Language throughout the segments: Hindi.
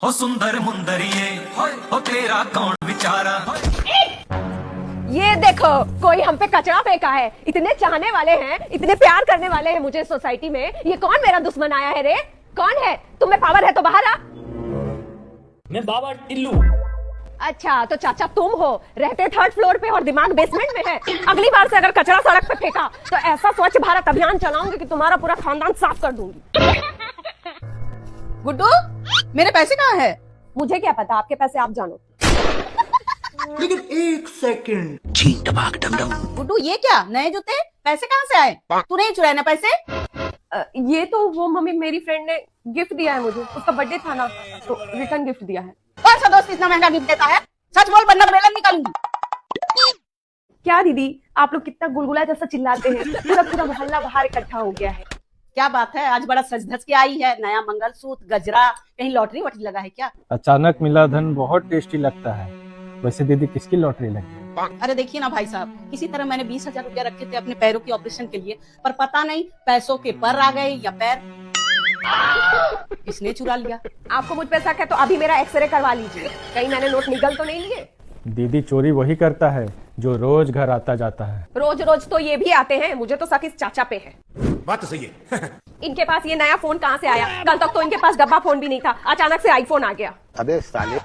हो सुंदर मुंदरिए हो तेरा कौन विचारा। ये देखो कोई हम पे कचरा फेंका है। इतने चाहने वाले हैं, इतने प्यार करने वाले हैं मुझे सोसाइटी में। ये कौन मेरा दुश्मन आया है रे? कौन है? तुम्हें पावर है तो बाहर आ। मैं बाबा टिल्लू। अच्छा तो चाचा तुम हो, रहते थर्ड फ्लोर पे और दिमाग बेसमेंट में है। अगली बार से अगर कचरा सड़क पे फेंका तो ऐसा स्वच्छ भारत अभियान चलाऊंगी कि तुम्हारा पूरा खानदान साफ कर दूंगी। गुड्डू, मेरे पैसे कहाँ है? मुझे क्या पता, आपके पैसे आप जानो। लेकिन एक सेकंड। गुड्डू ये क्या नए जूते? पैसे कहाँ से आए? तू नहीं चुराए ना पैसे? ये तो वो मम्मी मेरी फ्रेंड ने गिफ्ट दिया है मुझे, उसका बर्थडे था ना तो रिटर्न गिफ्ट दिया है। कौन सा दोस्त इतना महंगा गिफ्ट देता है? सच बोल वरना बेलन निकालूंगी। क्या दीदी आप लोग कितना गुलगुला जैसा चिल्लाते हैं, पूरा पूरा मोहल्ला बाहर इकट्ठा हो गया है। क्या बात है, आज बड़ा सज धज के आई है, नया मंगलसूत्र गजरा, कहीं लॉटरी वॉटरी लगा है क्या? अचानक मिला धन बहुत टेस्टी लगता है। वैसे दीदी किसकी लॉटरी लगी? अरे देखिए ना भाई साहब, किसी तरह मैंने 20,000 रुपया रखे थे अपने पैरों के ऑपरेशन के लिए, पर पता नहीं पैसों के पर आ गए या पैर किसने चुरा लिया। आपको मुझ पे शक है तो अभी मेरा एक्सरे करवा लीजिए, कहीं मैंने नोट निगल तो नहीं लिए। दीदी चोरी वही करता है जो रोज घर आता जाता है। रोज रोज तो ये भी आते हैं, मुझे तो शक इस चाचा पे है। बात तो सही है। इनके पास ये नया फोन कहाँ से आया? कल तक तो इनके पास डब्बा फोन भी नहीं था, अचानक से आईफोन आ गया। अबे साले,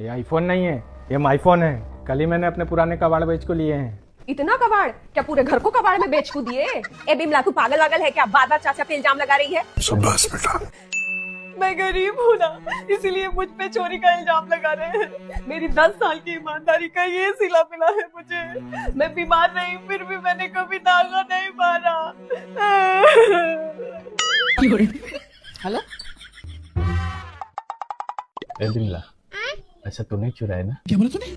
ये आईफोन नहीं है, ये माईफोन है। कल ही मैंने अपने पुराने कबाड़ बेच को लिए हैं। इतना कबाड़? क्या पूरे घर को कबाड़ में बेच को दिए? ए बिमला तू पागल वागल है क्या? बार बार चाचा पे इल्जाम लगा रही है। शाबाश बेटा। मैं गरीब हूँ ना, इसीलिए मुझ पे चोरी का इल्जाम लगा रहे हैं। मेरी 10 साल की ईमानदारी का ये सिला मिला है मुझे। मैं बीमार नहीं, फिर भी मैंने कभी दागा नहीं मारा। हेलो, बिमला ऐसा तो नहीं चुराया ना? क्या बोला तूने?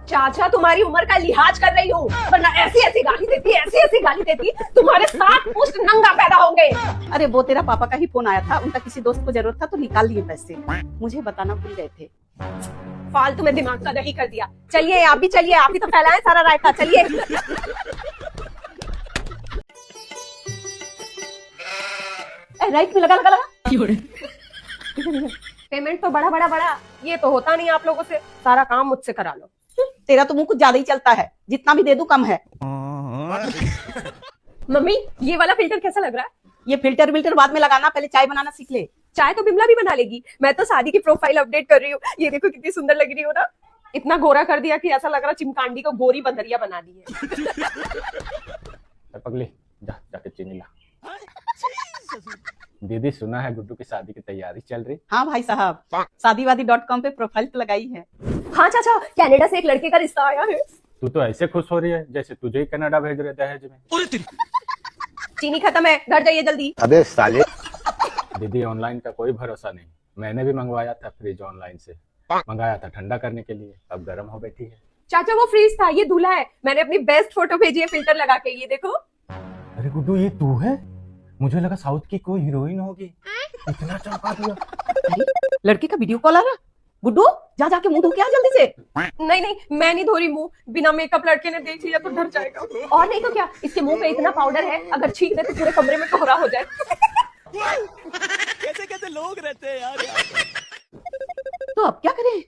चाचा तुम्हारी उम्र का लिहाज कर रही हूँ, वरना ऐसी ऐसी गाली देती, ऐसी ऐसी गाली देती, तुम्हारे 7 पुष्ट नंगा पैदा होंगे। अरे वो तेरा पापा का ही फोन आया था, उनका किसी दोस्त को जरूरत था तो निकाल लिए पैसे, मुझे बताना भूल गए थे। फालतू में दिमाग का दही कर दिया। चलिए आप भी चलिए, आप ही तो फैलाएं सारा रायता। चलिए राइट में लगा लगा लगा। पेमेंट तो बड़ा बड़ा बड़ा, ये तो होता नहीं आप लोगों से। सारा काम मुझसे करा लो। तेरा तो मुंह कुछ ज्यादा ही चलता है, जितना भी दे दूं कम है। मम्मी ये वाला फिल्टर कैसा लग रहा है? ये फिल्टर विल्टर बाद में लगाना, पहले चाय बनाना सीख ले। चाय तो बिमला भी बना लेगी, मैं तो शादी की प्रोफाइल अपडेट कर रही हूँ। ये देखो कितनी सुंदर लग रही हो ना। इतना गोरा कर दिया कि ऐसा लग रहा चिमकांडी को गोरी बंदरिया बना दी है। पगली जा जाके चीनी ला। दीदी सुना है गुड्डू की शादी की तैयारी चल रही? हाँ भाई साहब, शादीवादी.com पे प्रोफाइल तो लगाई है। हाँ चाचा, कनाडा से एक लड़के का रिश्ता आया है। तू तो ऐसे खुश हो रही है जैसे तुझे ही कनाडा भेज रहे दहेज में। चीनी खत्म है, घर जाइए जल्दी। अबे साले। दीदी ऑनलाइन का कोई भरोसा नहीं। मैंने भी मंगवाया था फ्रिज ऑनलाइन से, मंगाया था ठंडा करने के लिए, अब गर्म हो बैठी है। चाचा वो फ्रीज था, ये दूल्हा है। मैंने अपनी बेस्ट फोटो भेजी है फिल्टर लगा के, ये देखो। अरे गुड्डू ये तू है? मुझे लगा साउथ की कोई हीरोइन होगी, इतना चमका दिया। लड़के का वीडियो कॉल आ रहा। गुड्डू जा जाके मुंह धो के आ जल्दी से। नहीं नहीं मैं नहीं धो रही मुंह, बिना मेकअप लड़के ने देख लिया तो डर जाएगा। और नहीं तो क्या, इसके मुंह पे इतना पाउडर है, अगर छींक दे तो पूरे कमरे में कोहरा हो जाए। कैसे कैसे लोग रहते हैं यार। तो अब क्या करें?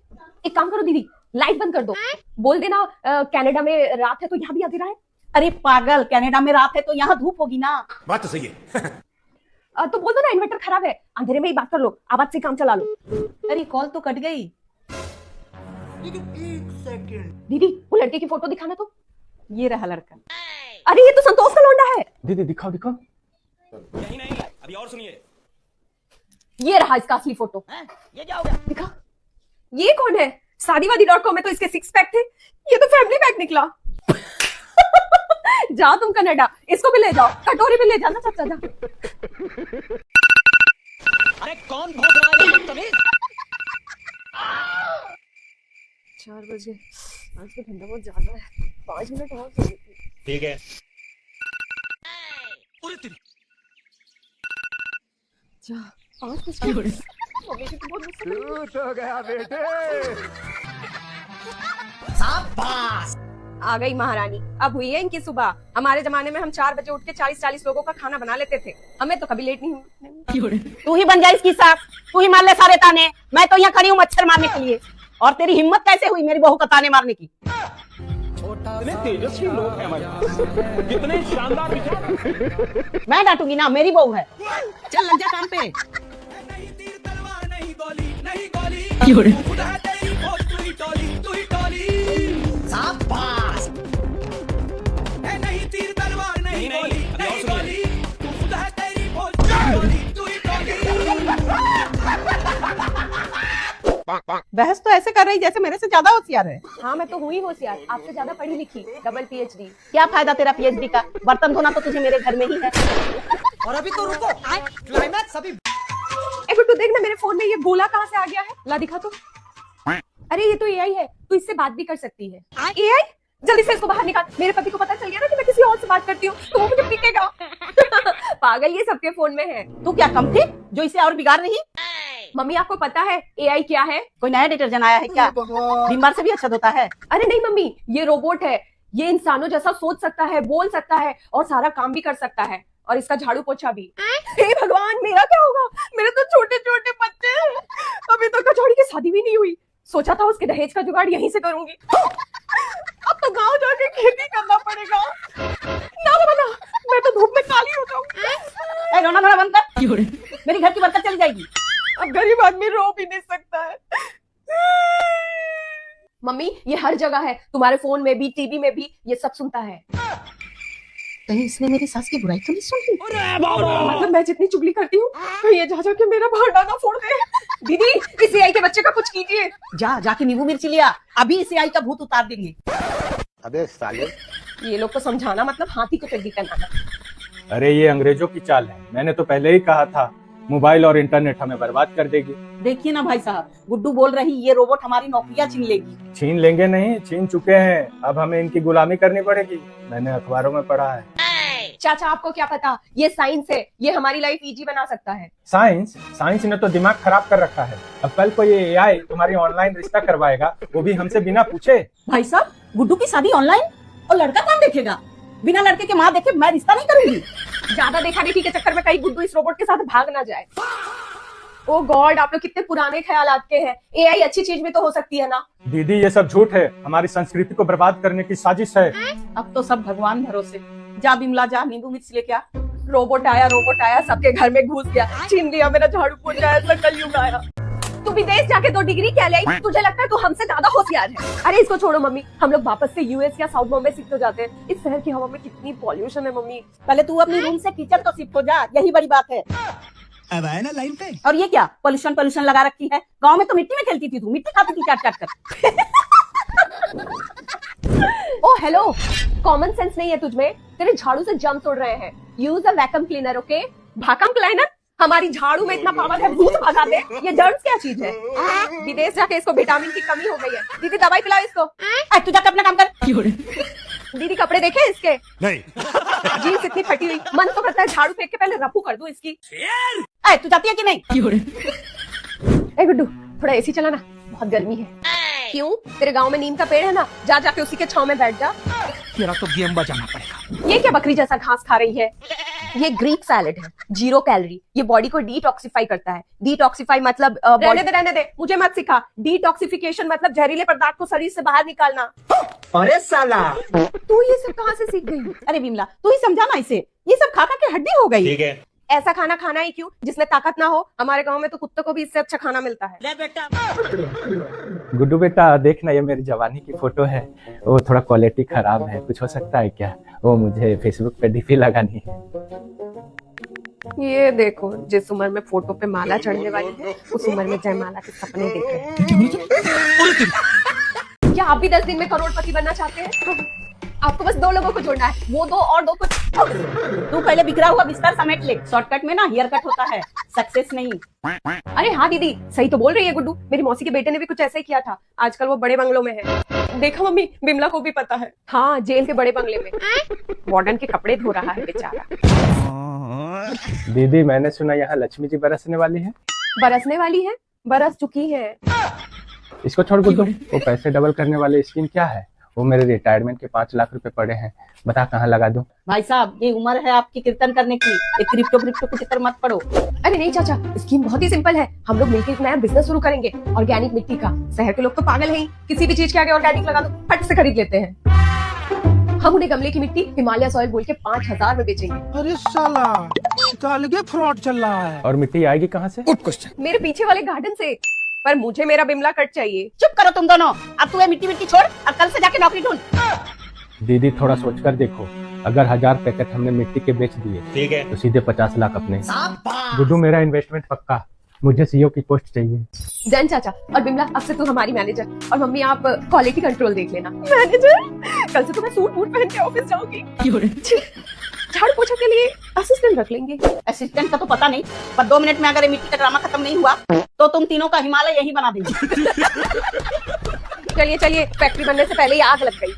एक काम करो दीदी, लाइट बंद कर दो। बोल देना कनाडा में रात है तो यहाँ भी अंधेरा है। अरे पागल, कनाडा में रात है तो यहाँ धूप होगी ना। बात तो सही है। तो बोल दो ना इन्वर्टर खराब है, अंधेरे में ही बात कर लो, आवाज से काम चला लो। अरे कॉल तो कट गई। लेकिन एक सेकंड। दीदी वो लड़के की फोटो दिखाना तो। ये रहा लड़का। अरे ये तो संतोष का लौंडा है। दीदी दिखाओ दिखाओ। यही नहीं, अभी और सुनिए। ये रहा इसका असली फोटो। ये क्या हो गया? दिखा। ये कौन है? शादीवादी.com में तो इसके 6 पैक थे, ये तो फैमिली पैक निकला। जाओ तुम कनाडा, इसको भी ले जाओ, कटोरी भी ले जाना चाचा जा। अरे कौन भौंक रहा है ये बदतमीज? 4 बजे, आज तो ठंडा बहुत ज्यादा है, 5 मिनट और सोने की। ठीक है। जा 5 बजे। मम्मी की तो बहुत गुस्सा। तो गया बेटे। शाबाश। आ गई महारानी। अब हुई है इनकी सुबह। हमारे जमाने में हम 4 बजे उठ के 40-40 लोगों का खाना बना लेते थे। हमें तो कभी लेट नहीं हुआ। तू ही बन जा इसकी सास, तू ही मार ले सारे ताने। मैं तो यहाँ खड़ी हूँ मच्छर मारने के लिए, और तेरी हिम्मत कैसे हुई मेरी बहू का ताने मारने की? कितने तेजस्वी लोग हैं हमारे पास। कितने शानदार विचार। मैं डांटूंगी ना, मेरी बहू है। चल लग जा काम पे। नहीं तीर तलवार नहीं गोली नहीं गोली खुदा तेरी खोज तू ही टोली शाबाश नहीं तीर तलवार नहीं गोली नहीं गोली खुदा तेरी खोज तू ही टोली। बहस तो ऐसे कर रही जैसे मेरे से ज्यादा होशियार है। हाँ मैं तो हुई होशियार, आपसे ज्यादा पढ़ी लिखी, डबल PhD। क्या फायदा तेरा PhD का? बर्तन धोना तो तुझे मेरे घर में ही है। और अभी तो रुको, क्लाइमैक्स अभी। ए गुड्डू देख ना मेरे फोन में ये गोला कहाँ से आ गया है, ला दिखा तो। अरे ये तो AI है, तू इससे बात भी कर सकती है। AI जल्दी से इसको बाहर निकाल। मेरे पति को पता चल गया ना कि मैं किसी और से बात करती हूँ तो वो मुझे पीटेगा। पागल, ये सबके फोन में है। तू क्या कम थी जो इसे और बिगाड़ रही? मम्मी आपको पता है AI क्या है? कोई नया डिटर्जेंट आया है क्या? बीमार से भी अच्छा धोता है। अरे नहीं मम्मी, ये रोबोट है। ये इंसानों जैसा सोच सकता है, बोल सकता है और सारा काम भी कर सकता है, और इसका झाड़ू पोछा भी। हे भगवान, मेरा क्या होगा? मेरे तो छोटे छोटे बच्चे हैं, अभी तक कचौड़ी की शादी भी नहीं हुई। सोचा था उसके दहेज का जुगाड़ यहीं से करूंगी। अब तो गांव जाके खेती करना पड़ेगा। ना बना, मैं तो धूप में काली हो जाऊंगी। रोना धोना बंद कर, मेरी घर की बरकत चली जाएगी। अब गरीब आदमी रो भी नहीं सकता है। मम्मी ये हर जगह है, तुम्हारे फोन में भी, टीवी में भी, ये सब सुनता है। कहीं इसने मेरी सास की बुराई तो नहीं सुन ली? मतलब मैं जितनी चुगली करती हूँ कहीं ये जा जाके मेरा भांडा ना फोड़ दे। दीदी इस AI के बच्चे का कुछ कीजिए। जाके नींबू मिर्ची लिया, अभी इसे AI का भूत उतार देंगे। अबे साले, ये लोग को समझाना मतलब हाथी को चड्डी करना। अरे ये अंग्रेजों की चाल है, मैंने तो पहले ही कहा था मोबाइल और इंटरनेट हमें बर्बाद कर देगी। देखिए ना भाई साहब, गुड्डू बोल रही ये रोबोट हमारी नौकरियां छीन लेगी। छीन लेंगे नहीं, छीन चुके हैं, अब हमें इनकी गुलामी करनी पड़ेगी। मैंने अखबारों में पढ़ा है। चाचा आपको क्या पता, ये साइंस है, ये हमारी लाइफ इजी बना सकता है। साइंस ने तो दिमाग खराब कर रखा है। अब कल को ये AI तुम्हारी ऑनलाइन रिश्ता करवाएगा, वो भी हमसे बिना पूछे। भाई साहब, गुड्डू की शादी ऑनलाइन, और लड़का कौन देखेगा? बिना लड़के के माँ देखे मैं रिश्ता नहीं करूंगी। ज्यादा देखा देखी के चक्कर में कहीं गुड्डू इस रोबोट के साथ भाग ना जाए। ओ गॉड, आप लोग कितने पुराने ख्यालात के हैं। AI अच्छी चीज भी तो हो सकती है ना। दीदी ये सब झूठ है, हमारी संस्कृति को बर्बाद करने की साजिश है। अब तो सब भगवान भरोसे। जा बिमला जा, नींबू मिर्च लेके आ। रोबोट आया, सबके घर में घुस गया, छीन लिया मेरा झाड़ू पोछा, ऐसा कलयुग आया। तू विदेश जाके 2 डिग्री क्या ले आई? तुझे लगता है तू हमसे ज्यादा होशियार है। अरे इसको छोड़ो मम्मी, हम लोग वापस से US या साउथ बॉम्बे शिफ्ट हो जाते हैं। इस शहर की हवा में कितनी पॉल्यूशन है मम्मी। पहले तू अपनी रूम से किचन तो शिफ्ट हो जा, यही बड़ी बात है। अब आए ना लाइन पे। और ये क्या पोल्यूशन लगा रखी है? गांव में तो मिट्टी में खेलती थी तू, मिट्टी खाती थी चाट कर। ओ हेलो, कॉमन सेंस नहीं है तुझमें? तेरे झाड़ू से जर्म्स उड़ रहे हैं। Use a vacuum cleaner, okay? Vacuum cleaner? हमारी झाड़ू में इतना पावर है, भूत भगा दे। ये जर्म्स क्या चीज है? विदेश जाके इसको विटामिन की कमी हो गई है। दीदी दवाई पिलाओ इसको। तू जाके अपना काम कर। दीदी कपड़े देखे इसके? नहीं। जीन्स इतनी फटी हुई, मन तो करता है झाड़ू फेंक के पहले रफू कर दूं इसकी। तू जाती है कि नहीं? ए गुड्डू, थोड़ा AC चला ना, बहुत गर्मी है। क्यों? तेरे गांव में नीम का पेड़ है ना, जा जाके उसी के छांव में बैठ जा। तेरा तो गेम बजाना पड़ेगा। ये क्या बकरी जैसा घास खा रही है? ये ग्रीक सैलेड है, 0 कैलोरी। ये बॉडी को डिटॉक्सिफाई करता है। डिटॉक्सिफाई मतलब रहने दे, मुझे मत सिखा। डिटॉक्सिफिकेशन मतलब जहरीले पदार्थ को शरीर से बाहर निकालना। अरे साला, तू ये सब कहाँ से सीख गई? अरे बिमला, तू ही समझा ना इसे, ये सब खा खा के हड्डी हो गई। ठीक है। ऐसा खाना खाना ही क्यों जिसमें ताकत ना हो? हमारे गांव में तो कुत्तों को भी इससे अच्छा खाना मिलता है। ले बेटा। गुड्डू बेटा देखना, ये मेरी जवानी की फोटो है, वो थोड़ा क्वालिटी खराब है, कुछ हो सकता है क्या? वो मुझे फेसबुक पे DP लगानी है। ये देखो, जिस उम्र में फोटो पे माला चढ़ने वाली है, उस उम्र में जयमाला के सपने देख रहे हैं। क्या आप भी 10 दिन में करोड़पति बनना चाहते हैं? आपको बस 2 लोगों को जोड़ना है, वो 2 और 2 को। तू पहले बिखरा हुआ बिस्तर समेट ले, शॉर्टकट में ना हेयर कट होता है, सक्सेस नहीं। अरे हाँ दीदी, सही तो बोल रही है गुड्डू। मेरी मौसी के बेटे ने भी कुछ ऐसा ही किया था। आजकल वो बड़े बंगलों में है। देखा मम्मी, बिमला को भी पता है। हाँ, जेल के बड़े बंगले में वार्डन के कपड़े धो रहा है बेचारा। दीदी मैंने सुना यहाँ लक्ष्मी जी बरसने वाली है। बरसने वाली है? बरस चुकी है। इसको छोड़ गुड्डू, वो पैसे डबल करने वाले स्कीम क्या है? वो मेरे रिटायरमेंट के 5 लाख रुपए पड़े हैं, बता कहाँ लगा दूं? भाई साहब ये उम्र है आपकी कीर्तन करने की, एक क्रिप्टो के चक्कर मत पड़ो। अरे नहीं चाचा, स्कीम बहुत ही सिंपल है। हम लोग मिलकर एक नया बिजनेस शुरू करेंगे, ऑर्गेनिक मिट्टी का। शहर के लोग तो पागल हैं ही, किसी भी चीज के आगे ऑर्गेनिक लगा दो फट से खरीद लेते हैं। हम उन्हें गमले की मिट्टी हिमालय सॉइल बोल के 5,000 में बेचेंगे। अरे साला, तो अलग फ्रॉड चल रहा है। और मिट्टी आएगी कहाँ से? मेरे पीछे वाले गार्डन से, पर मुझे मेरा बिमला कट चाहिए। चुप करो तुम दोनों, अब तू ये मिट्टी छोड़ और कल से जाके नौकरी ढूंढ। दीदी थोड़ा सोच कर देखो, अगर 1000 पैकेट हमने मिट्टी के बेच दिए, ठीक है, तो सीधे 50 लाख अपने। गुड्डू मेरा इन्वेस्टमेंट पक्का, मुझे सीईओ की पोस्ट चाहिए। डन चाचा। और बिमला अब से तू हमारी मैनेजर, और मम्मी आप क्वालिटी कंट्रोल देख लेना। मैनेजर, कल से तो मैं सूट बूट पहन के ऑफिस जाऊंगी। झाड़ू पोछा के लिए असिस्टेंट रख लेंगे। असिस्टेंट का तो पता नहीं, पर 2 मिनट में अगर ये मिट्टी का ड्रामा खत्म नहीं हुआ तो तुम तीनों का हिमालय यही बना देंगे। चलिए चलिए, फैक्ट्री बनने से पहले ही आग लग गई।